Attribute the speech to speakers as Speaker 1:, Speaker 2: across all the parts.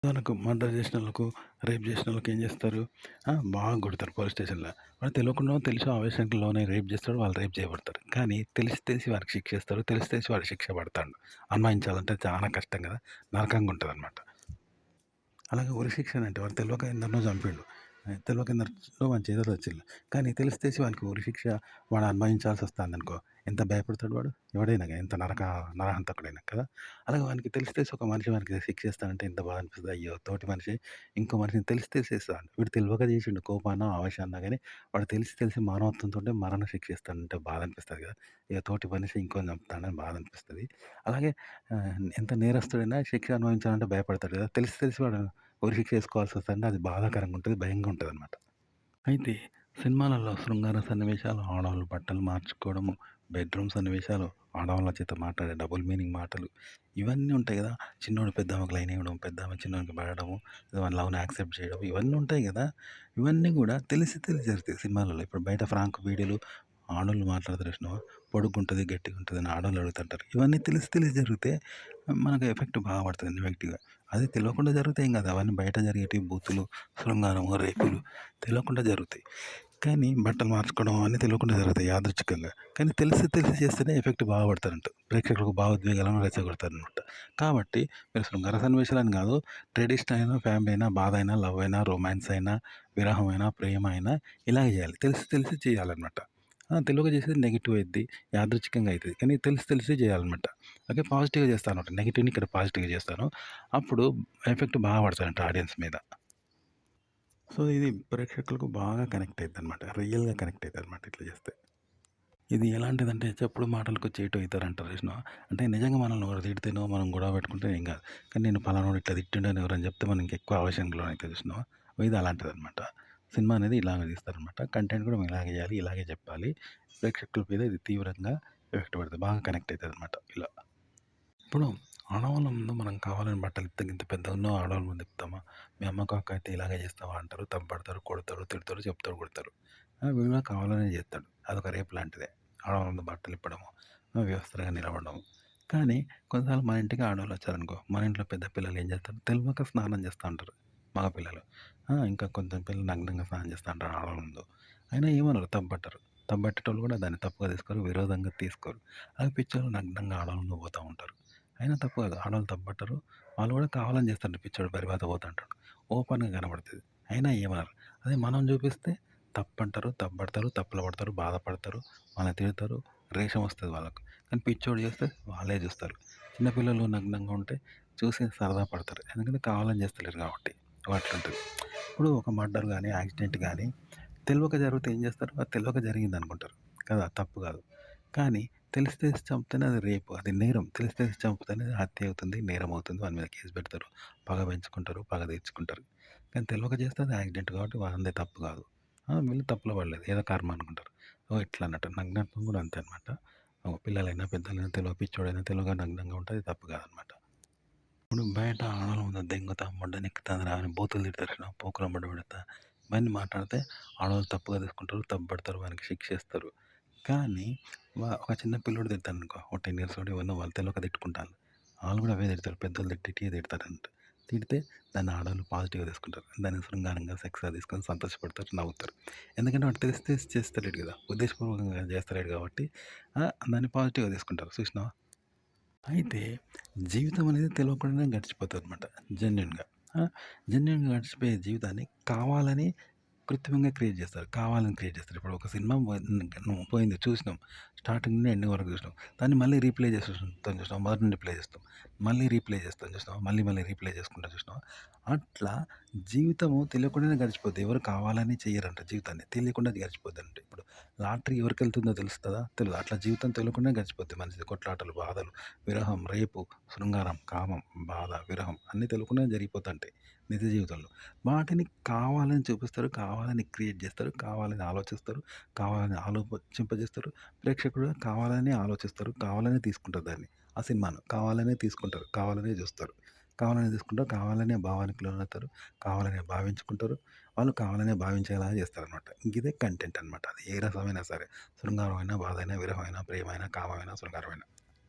Speaker 1: ఉదాహరణకు murder చేసినోళ్ళకు, rape చేసినోళ్ళకి ఏం చేస్తారు? బాగా కొడతారు పోలీస్ స్టేషన్‌ల. వాడు తెలవకుండా తెలిసో ఆవేశానికి లోనై రేప్ చేస్తాడు. వాళ్ళు రేప్ చేయబడతారు. కానీ తెలిసి తెలిసి వారికి శిక్షేస్తారు. తెలిసి తెలిసి వాడు శిక్ష పడతాడు. అన్వయించాలంటే చాలా కష్టం కదా! నరకంగా ఉంటదనమాట. అలాగే ఉరి శిక్షణ అంటే వాడు తెలవక ఎందరినో చంపిండు. తెలవక ఎందరినో వాని చేతుల్లో వచ్చింది. కానీ తెలిసి తెలిసి వానికి ఉరి శిక్ష వాడు అనుభవించాల్సి వస్తుందనుకో, ఎంత భయపడతాడు వాడు? ఎవడైనా గాని, ఎంత నరహంతకుడైనా కదా! అలాగే వానికి తెలిసి తెలిసి ఒక మనిషి వానికి శిక్ష ఇస్తానంటే ఎంత బాధ అనిపిస్తది. అయ్యో! తోటి మనిషి ఇంకో మనిషిని తెలిసి తెలిసి ఇస్తాడు. వీడు తెలవక చేసిండు కోపాన్నో, ఆవేశాన్నో గాని వాడు తెలిసి తెలిసి మానవత్వంతోటే మరణ శిక్ష ఇస్తాడంటే బాధ అనిపిస్తది కదా! ఇక తోటి మనిషి ఇంకోరిని చంపుతాడని బాధ అనిపిస్తది. అలాగే ఎంత నేరస్తుడైనా శిక్ష అనుభవించాలంటే భయపడతాడు కదా! తెలిసి తెలిసి వాడు ఉరిశిక్ష ఏసుకోవాల్సొస్తదంటే అది బాధాకరంగా ఉంటది. భయంగా ఉంటదనమాట. అయితే సినిమాలలో శృంగార సన్నివేశాలు, ఆడవాళ్ళు బట్టలు మార్చుకోవడము, బెడ్‌రూమ్ సన్నివేశాలు, ఆడవాళ్ళ చేత మాట్లాడే డబుల్ మీనింగ్ మాటలు ఇవన్నీ ఉంటాయి గదా! చిన్నోడు పెద్దామెకు లైన్ ఇవ్వడం, పెద్దామె చిన్నోనికి పడడము, వాని లవ్‌ని యాక్సెప్ట్ చేయడం ఇవన్నీ ఉంటాయి గదా! ఇవన్నీ గూడా తెలిసి తెలిసి జరుగుతాయి సినిమాలలో. ఇప్పుడు బయట ఫ్రాంక్ వీడియోలు ఆడోళ్ళు మాట్లాడతారు చూసినావా? పొడుగ్గుంటది, గట్టిగుంటదని ఆడోళ్ళు అడుగుతుంటారు. ఇవన్నీ తెలిసి తెలిసి జరిగితే మనకు ఎఫెక్ట్ బాగా పడతది నెగెటివ్‌గా. అది తెలవకుండా జరిగితే ఏం కాదు. అవన్నీ బయట జరిగేటివి బూతులు, శృంగారము, రేపులు తెలవకుండా జరుగుతాయి. కానీ బట్టలు మార్చుకోవడం అవన్నీ తెలవకుండా జరుగుతాయి యాదృచ్ఛికంగా. కానీ తెలిసి తెలిసి చేస్తేనే ఎఫెక్ట్ బాగా పడతారంట. ప్రేక్షకులకు భావోద్వేగాలను రెచ్చగొడతారనమాట. కాబట్టి మీరు శృంగార సన్నివేశాలని కాదు, ట్రెడిషనల్ అయినా, ఫ్యామిలీ అయినా, బాధ అయినా, లవ్ అయినా, రొమాన్స్ అయినా, విరహం అయినా, ప్రేమ అయినా ఇలాగే చేయాలి. తెలిసి తెలిసి చేయాలన్నమాట. తెలవక చేసేది నెగెటివ్ అయిద్ది. యాదృచ్ఛికంగా అయితది. కానీ తెలిసి తెలిసి చేయాలన్నమాట. ఓకే. పాజిటివ్‌గా చేస్తానన్నమాట. నెగెటివ్‌ని ఇక్కడ పాజిటివ్‌గా చేస్తాను. అప్పుడు ఎఫెక్ట్ బాగా పడతదంట ఆడియన్స్ మీద. సో, ఇది ప్రేక్షకులకు బాగా కనెక్ట్ అయిద్దనమాట. రియల్‌గా కనెక్ట్ అయిద్దనమాట ఇట్లా చేస్తే. ఇది ఎలాంటిదంటే చెప్పుడు మాటలకు చేటు అయితారంటారు చూసినావా? అంటే నిజంగా మనల్ని ఒకరు తిడితేనో, మనం గొడవ పెట్టుకుంటే ఏం కాదు. కానీ నేను పలానోడు ఇట్లా తిట్టిండని ఎవరైనా చెప్తే మనం ఇంకెక్కువ ఆవేశానికి లోనయితాం చూసినావా? ఇది అలాంటిదనమాట. సినిమా అనేది ఇలాగే తీస్తారనమాట. కంటెంట్ కూడా మేము ఇలాగే చేయాలి, ఇలాగే చెప్పాలి. ప్రేక్షకుల మీద ఇది తీవ్రంగా ఎఫెక్ట్ పడుతది. బాగా కనెక్ట్ అయితదనమాట ఇలా. ఇప్పుడు ఆడవాళ్ళ ముందు మనం కావాలని బట్టలు ఇత్తే గింత పెద్దగున్న ఆడవాళ్ళ ముందు ఇప్పుతామా? మీ అమ్మకు, అక్క అయితే ఇలాగే చేస్తావా అంటారు. తంపడతారు, కొడతారు, తిడతారు, చెప్తారు, కొడతారు. వీడు కూడా కావాలనే చేస్తాడు. అదొక రేప్ లాంటిదే. ఆడవాళ్ళ ముందు బట్టలు ఇప్పడము, వ్యవస్థగా నిలబడము. కానీ కొన్నిసార్లు మన ఇంటికి ఆడవాళ్ళు వచ్చారనుకో, మన ఇంట్లో పెద్ద పిల్లలు ఏం చేస్తారు? తెలవక స్నానం చేస్తా ఉంటారు మగ పిల్లలు. ఇంకా కొంచెం పిల్లలు నగ్నంగా స్నానం చేస్తా ఉంటారు ఆడవాళ్ళ ముందు. అయినా ఏమనరు, తప్పట్టరు. తప్పట్టేటోళ్ళు కూడా దాన్ని తప్పుగా తీసుకోరు, విరోధంగా తీసుకోరు. అది పిచ్చోళ్ళు నగ్నంగా ఆడవాళ్ళ ముందు పోతా ఉంటారు. అయినా తప్పు కాదు. ఆడవాళ్ళు తప్పట్టరు. వాళ్ళు కూడా కావాలని చేస్తుంటారు. పిచ్చోడు బరిబాత పోతుంటాడు. ఓపెన్‌గా కనబడుతది. అయినా ఏమనరు. అదే మనం చూపిస్తే తప్పంటారు, తప్పడతారు, తప్పులు పడతారు, బాధపడతారు, వాళ్ళని తిడతారు, రేషం వస్తది వాళ్ళకు. కానీ పిచ్చోడు చేస్తే వాళ్ళే చూస్తారు. చిన్న పిల్లలు నగ్నంగా ఉంటే చూసి సరదా పడతారు. ఎందుకంటే కావాలని చేస్తలేరు కాబట్టి. అట్లుంటది. ఇప్పుడు ఒక మర్డర్ గాని, యాక్సిడెంట్ గాని తెలవక జరిగితే ఏం చేస్తారు? అది తెలవక జరిగిందనుకుంటారు. కదా! తప్పు కాదు. కానీ తెలిసి తెలిసి చంపితేనే అది రేపు. అది నేరం. తెలిసి తెలిసి చంపితేనే అది హత్య అవుతుంది, నేరం అవుతుంది. వాని మీద కేస్ పెడతారు. పగ పెంచుకుంటారు, పగ తీర్చుకుంటారు. కానీ తెలవక చేస్తే అది యాక్సిడెంట్ కాబట్టి వానిది తప్పు కాదు. వీళ్ళు తప్పులో పడలేదు. ఏదో కర్మ అనుకుంటారు. ఇట్లా అన్నట్టు. నగ్నత్వం కూడా అంతే అనమాట. పిల్లలైనా, పెద్దలైనా పిచ్చోడైనా తెలవక నగ్నంగా ఉంటే అది తప్పు కాదనమాట. ఇప్పుడు బయట ఆడోళ్ళ ముందు దెంగుతా, మొడ్డనెక్కుతాందిరా అని బూతులు తిడతారు చూసినావా? పోకుల మడ్డ పెడతా ఇవన్నీ మాట్లాడితే ఆడోళ్ళు తప్పుగా తీసుకుంటారు, తప్పుపడతారు, వానికి శిక్షేస్తారు. కానీ ఒక చిన్న పిల్లోడు తిడతాడనుకో, ఒక 10 ఇయర్సోడు ఎవరినో వాళ్ళు తెలవక తిట్టుకుంటాళ్ళు. ఆళ్ళు కూడా అవే తిడతారు. పెద్దోళ్ళు తిట్టిట్టియే తిడతారంట. తిడితే దాన్ని ఆడోళ్ళు పాజిటివ్‌గా తీసుకుంటారు. దాన్ని శృంగారంగా, సెక్స్‌గా తీసుకొని సంతోషపడతారు, నవ్వుతారు. ఎందుకంటే వాడు తెలిసి తెలిసి చేస్తలేడు కదా! ఉద్దేశపూర్వకంగా చేస్తలేడు కాబట్టి దాన్ని పాజిటివ్‌గా తీసుకుంటారు. చూసినావా? అయితే జీవితం అనేది తెలవకుండానే గడిచిపోతదనమాట. జెన్యూన్‌గా. ఆ! జెన్యూన్‌గా గడిచిపోయే జీవితాన్ని కావాలని కృత్రిమంగా క్రియేట్ చేస్తారు. కావాలని క్రియేట్ చేస్తారు. ఇప్పుడు ఒక సినిమా పోయింది చూసినాం. స్టార్టింగ్ నుండి ఎండింగ్ వరకు చూసినాం. దాన్ని మళ్ళీ రీప్లే చేసేస్తాం చూసినావా? మొదటి నుండి ప్లే చేస్తాం. మళ్ళీ రీప్లే చేస్తాం చూసినావా? మళ్ళీ మళ్ళీ రీప్లే చేసుకుంటా చూసినావా? అట్లా జీవితము తెలియకుండానే గడిచిపోద్ది. ఎవరు కావాలని చెయ్యరంట జీవితాన్ని. తెలియకుండా గడిచిపోద్దంట. ఇప్పుడు లాటరీ ఎవరికెళ్తుందో తెలుస్తదా? తెలవదు. అట్లా జీవితం తెలియకుండానే గడిచిపోద్ది మనిషిది. కొట్లాటలు, బాధలు, విరహం, రేపు, శృంగారం, కామం, బాధ, విరహం అన్నీ తెలియకుండానే జరిగిపోతుంటాయి నిజ జీవితంలో. వాటిని కావాలని చూపిస్తారు, కావాలని క్రియేట్ చేస్తారు, కావాలని ఆలోచిస్తారు, కావాలని ఆలోచింపజేస్తారు. ప్రేక్షకుడు కావాలని ఆలోచిస్తారు, కావాలనే తీసుకుంటారు దాన్ని. ఆ సినిమాను కావాలనే తీసుకుంటారు, కావాలనే చూస్తారు. కావాలనే తీసుకుంటారు, కావాలనే భావానికి లోనవుతారు, కావాలనే భావించుకుంటారు. వాళ్ళు కావాలనే భావించేలాగా చేస్తారనమాట. ఇదే కంటెంట్ అనమాట. అది ఏ రసమైనా సరే. శృంగారమైనా, బాధైనా, విరహమైనా, ప్రేమైనా, కామమైనా, శృంగారమైనా.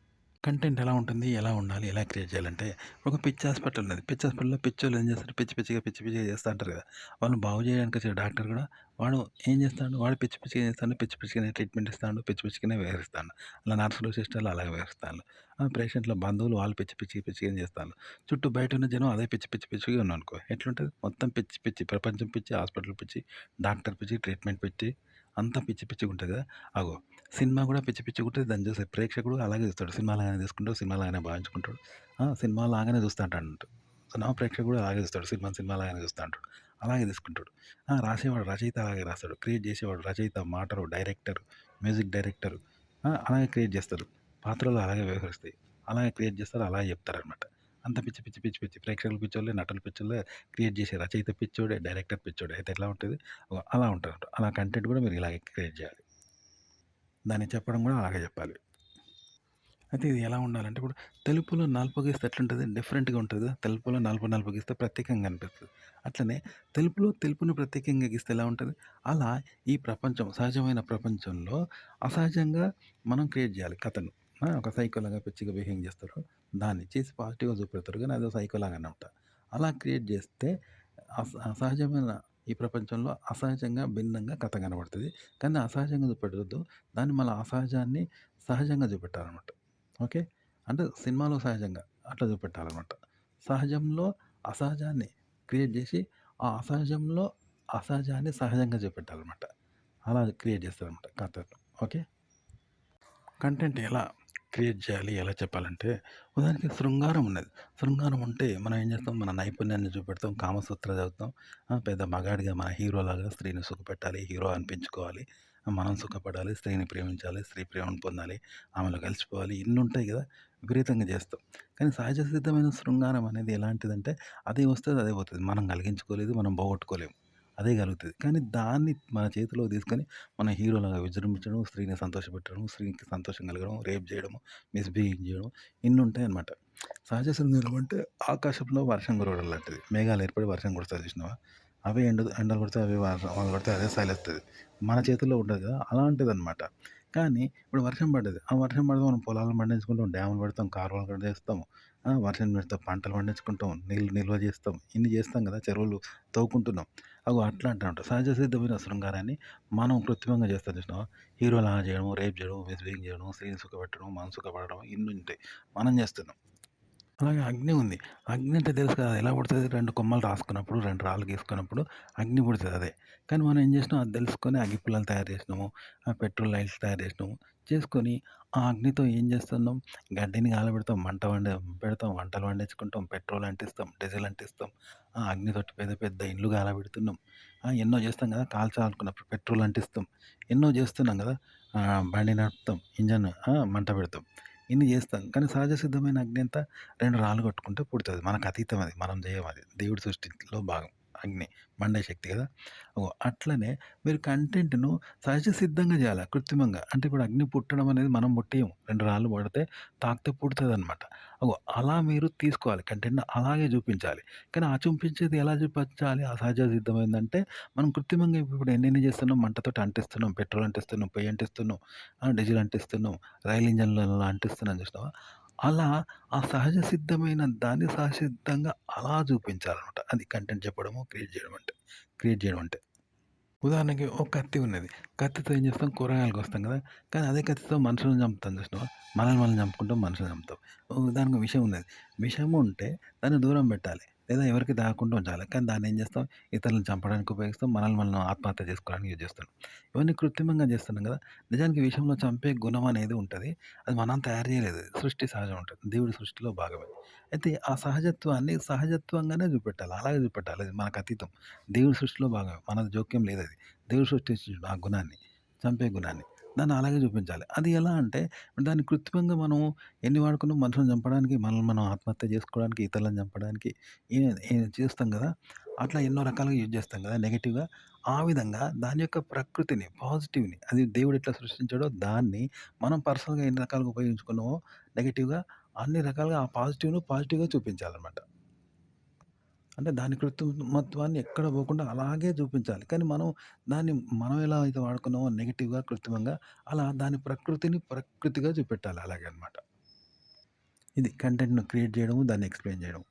Speaker 1: కంటెంట్ ఎలా ఉంటుంది? ఎలా ఉండాలి? ఎలా క్రియేట్ చేయాలంటే, ఒక పిచ్చి హాస్పిటల్ ఉన్నది. పిచ్చి హాస్పిటల్‌లో పిచ్చోళ్ళు ఏం చేస్తారు? పిచ్చి పిచ్చిగా చేస్తా ఉంటారు కదా! వాళ్ళని బాగు చేయడానికొచ్చే డాక్టర్ కూడా వాడు ఏం చేస్తాడు? వాడు పిచ్చి పిచ్చిగా చేస్తాడు. పిచ్చి పిచ్చిగానే ట్రీట్మెంట్ ఇస్తాడు. పిచ్చి పిచ్చిగానే వ్యవహరిస్తాడు. అలా నర్సులు, సిస్టర్‌లు అలాగే వ్యవహరిస్తాండ్లు. పేషెంట్‌ల బంధువులు వాళ్ళు పిచ్చిగా చేస్తాండ్లు. చుట్టూ బయటున్న జనం అదే పిచ్చిగా ఉన్నారనుకో ఎట్లుంటది? మొత్తం పిచ్చి, ప్రపంచం పిచ్చి, హాస్పిటల్ పిచ్చి, డాక్టర్ పిచ్చి, ట్రీట్మెంట్ పిచ్చి అంతా పిచ్చిగుంటది కదా! అగో సినిమా గూడా పిచ్చిగుంటది. దాన్ని చూసే ప్రేక్షకుడు అలాగే చూస్తాడు. సినిమా లాగానే తీసుకుంటాడు. సినిమా లాగానే భావించుకుంటాడు. సినిమా లాగానే చూస్తా అంటాడంట. ప్రేక్షకుడు అలాగే చూస్తాడు. సినిమా లాగానే చూస్తా అంటాడు. అలాగే తీసుకుంటాడు. రాసేవాడు రచయిత అలాగే రాస్తాడు. క్రియేట్ చేసేవాడు రచయిత, మాటరు, డైరెక్టర్, మ్యూజిక్ డైరెక్టర్ అలాగే క్రియేట్ చేస్తారు. పాత్రలు అలాగే వ్యవహరిస్తాయి. అలాగే క్రియేట్ చేస్తారు. అలాగే చెప్తారనమాట. అంత పిచ్చి. ప్రేక్షకులు పిచ్చోళ్ళే, నటులు పిచ్చోళ్ళే, క్రియేట్ చేసే రచయిత పిచ్చోడే, డైరెక్టర్ పిచ్చోడే. అయితే ఎట్లా ఉంటది? అలా ఉంటారన్నమాట. అలా కంటెంట్ కూడా మీరు ఇలాగే క్రియేట్ చేయాలి. దాన్ని చెప్పడం గూడా అలాగే జెప్పాలి. అయితే ఇది ఎలా ఉండాలంటే ఇప్పుడు తెలుపులో నలుపు గీస్తే ఎట్లుంటది? డిఫరెంట్‌గా ఉంటది గదా! తెలుపులో నలుపు గీస్తే ప్రత్యేకంగా అనిపిస్తది. అట్లనే తెలుపులో తెలుపుని ప్రత్యేకంగా గీస్తే ఎలా ఉంటది? అలా ఈ ప్రపంచం సహజమైన ప్రపంచంలో అసహజంగా మనం క్రియేట్ జేయాలి కథను. ఒక సైకోలాగా పిచ్చిగా బిహేవ్ జేస్తారు. దాన్ని చేసి పాజిటివ్‌గా చూపెడతారు గానీ అదో సైకోలాగానమాట. అలా క్రియేట్ జేస్తే అసహజమైన ఈ ప్రపంచంలో అసహజంగా, భిన్నంగా కథ కనబడతది. కానీ అసహజంగా చూపెట్టొద్దు. దాన్ని మళ్ళా అసహజాన్ని సహజంగా చూపెట్టాలనమాట. ఓకే. అంటే సినిమాలో సహజంగా అట్లా చూపెట్టాలనమాట. సహజంలో అసహజాన్ని క్రియేట్ జేసి, ఆ అసహజంలో అసహజాన్ని సహజంగా చూపెట్టాలనమాట. అలా క్రియేట్ చేస్తారనమాట కథను. ఓకే. కంటెంట్ ఎలా క్రియేట్ చేయాలి? ఎలా చెప్పాలంటే, ఉదాహరణకి శృంగారం ఉన్నది. శృంగారం ఉంటే మనం ఏం చేస్తాం? మన నైపుణ్యాన్ని చూపెడతాం. కామసూత్ర చదువుతాం. పెద్ద మగాడిగా మన హీరోలాగా స్త్రీని సుఖపెట్టాలి. హీరో అనిపించుకోవాలి. మనం సుఖపడాలి. స్త్రీని ప్రేమించాలి. స్త్రీ ప్రేమను పొందాలి. ఆమెలో కలిసిపోవాలి. ఇన్ని ఉంటాయి కదా! విపరీతంగా చేస్తాం. కానీ సహజ సిద్ధమైన శృంగారం అనేది ఎలాంటిదంటే, అదే వస్తది, అదే పోతది. మనం కలిగించుకోలేదు. మనం పోగొట్టుకోలేము. అదే కలుగుతది. కానీ దాన్ని మన చేతిలోకి తీసుకొని మన హీరోలాగా విజృంభించడం, స్త్రీని సంతోషపెట్టడం, స్త్రీకి సంతోషం కలగడం, రేప్ చేయడము, మిస్‌బిహేవ్ చేయడం ఇన్ని ఉంటాయన్నమాట. సహజ శృంగారం అంటే ఆకాశంలో వర్షం కురవడం లాంటిది. మేఘాలు ఏర్పడి వర్షం కురుస్తది చూసినావా? అవే ఎండలు కొడితే అవే వాన కొడితే అదే చలేస్తది. మన చేతుల్లో ఉండదు కదా! అలాంటిదన్నమాట. కానీ ఇప్పుడు వర్షం పడ్డది. ఆ వర్షం పడితే మనం పొలాలను పండించుకుంటాం, డ్యాములు పెడతాం, కాలువలు కట్టేస్తాం. వర్షం పడితే పంటలు పండించుకుంటాం, నీళ్ళు నిల్వ చేస్తాం. ఇన్ని చేస్తాం కదా! చెరువులు తవ్వుకుంటున్నాం. అగో అట్లా అంటారన్నమాట. సహజ సిద్ధమైన శృంగారాన్ని మనం కృత్రిమంగా చేస్తాం చూసినావా? హీరోలాగా చేయడం, రేప్ చేయడం, మిస్‌బిహేవ్ చేయడం, స్త్రీని సుఖపెట్టడం, మనం సుఖపడడం ఇన్ని ఉంటాయి. మనం చేస్తున్నాం. అలాగే అగ్ని ఉంది. అగ్ని అంటే తెలుసు కదా! ఎలా పుడతది? 2 కొమ్మలు రాసుకున్నప్పుడు, 2 రాళ్ళు గీసుకున్నప్పుడు అగ్ని పుడతది అదే. కానీ మనం ఏం చేసినాం అది తెలుసుకొని అగ్గిపుల్లలు తయారు చేసినాము. పెట్రోల్ లైట్స్ తయారు చేసినాము. చేసుకొని ఆ అగ్నితో ఏం చేస్తున్నాం? గడ్డిని కాలబెడతాం. పెడతాం. వంటలు వండించుకుంటాం. పెట్రోల్ అంటిస్తాం. డీజిల్ అంటిస్తాం. ఆ అగ్నితోటి పెద్ద పెద్ద ఇండ్లు కాలబెడుతున్నాం. ఎన్నో చేస్తాం కదా! కాల్చాలనుకున్నప్పుడు పెట్రోల్ అంటిస్తాం. ఎన్నో చేస్తున్నాం కదా! బండి నడుపుతాం. ఇంజన్ మంట పెడతాం. ఇన్ని చేస్తాం. కానీ సహజ సిద్ధమైన అగ్ని ఎంత? 2 రాళ్ళు కొట్టుకుంటే పుడతది. మనకు అతీతం అది. మనం జేయమది. దేవుడి సృష్టిలో భాగం. అగ్ని. మండే శక్తి గదా! అట్లనే మీరు కంటెంట్‌ను సహజ సిద్ధంగా జేయాల. కృత్రిమంగా. అంటే ఇప్పుడు అగ్ని పుట్టడం అనేది మనం ముట్టియం. 2 రాళ్ళు పడితే తాకితే పుడతదనమాట. అలా మీరు తీసుకోవాలి. కంటెంట్‌ని అలాగే జూపించాలి. కానీ ఆ చూపించేది ఎలా చూపించాలి? అసహజ సిద్ధమైందంటే మనం కృత్రిమంగా ఇప్పుడు ఎన్నెన్ని జేస్తున్నాం? మంటతోటి అంటిస్తున్నాం. పెట్రోల్ అంటిస్తున్నాం. పొయ్యి అంటిస్తున్నాం. డీజిల్ అంటిస్తున్నాం. రైలు ఇంజన్‌లలో అంటిస్తున్నాం జూసినావా? అలా ఆ సహజ సిద్ధమైన దాన్ని సహసిద్ధంగా అలా చూపించాలనమాట. అది కంటెంట్ చెప్పడము, క్రియేట్ చేయడం అంటే. ఉదాహరణకి ఒక కత్తి ఉన్నది. కత్తితో ఏం చేస్తాం? కూరగాయలు కోస్తాం కదా! కానీ అదే కత్తితో మనుషులను చంపుతాం చూసినావా? మనల్ని మనం చంపుకుంటాం, మనుషులను చంపుతాం. దానికి విషం ఉన్నది. విషం ఉంటే దాన్ని దూరం పెట్టాలి. లేదా ఎవరికీ తాగకుండా ఉంచాలి. కానీ దాన్ని ఏం చేస్తాం? ఇతరులను చంపడానికి ఉపయోగిస్తాం. మనల్ని మనం ఆత్మహత్య చేసుకోవడానికి యూజ్ చేస్తాం. ఇవన్నీ కృత్రిమంగా చేస్తున్నాం కదా! నిజానికి విషంలో చంపే గుణం అనేది ఉంటది. అది మనం తయారు చేయలేదు. సృష్టి సహజం ఉంటది. దేవుడి సృష్టిలో భాగమే. అయితే ఆ సహజత్వాన్ని సహజత్వంగానే చూపెట్టాలి. అలాగే చూపెట్టాలి. అది మనకు అతీతం. దేవుడి సృష్టిలో భాగమే. మనది జోక్యం లేదది. దేవుడు సృష్టించిండు ఆ గుణాన్ని. చంపే గుణాన్ని. దాన్ని అలాగే చూపించాలి. అది ఎలా అంటే దాన్ని కృత్రిమంగా మనం ఎన్ని వాడుకున్నాం మనుషులను చంపడానికి, మనల్ని మనం ఆత్మహత్య చేసుకోవడానికి, ఇతరులను చంపడానికి ఏ ఏ చేస్తాం గదా! అట్లా ఎన్నో రకాలుగా యూజ్ చేస్తాం గదా! నెగెటివ్‌గా. ఆ విధంగా దాని యొక్క ప్రకృతిని, పాజిటివ్‌ని అది దేవుడు ఎట్లా సృష్టించాడో దాన్ని మనం పర్సనల్‌గా ఎన్ని రకాలుగా ఉపయోగించుకున్నామో నెగెటివ్‌గా అన్ని రకాలుగా ఆ పాజిటివ్‌గా చూపించాలన్నమాట. అంటే దాని కృత్రిమత్వాన్ని ఎక్కడ పోకుండా అలాగే చూపించాలి. కానీ మనం ఎలా అయితే వాడుకున్నామో నెగెటివ్‌గా, కృత్రిమంగా అలా దాని ప్రకృతిని ప్రకృతిగా చూపెట్టాలి అలాగనమాట. ఇది కంటెంట్‌ను క్రియేట్ చేయడము, దాన్ని ఎక్స్‌ప్లెయిన్ చేయడం.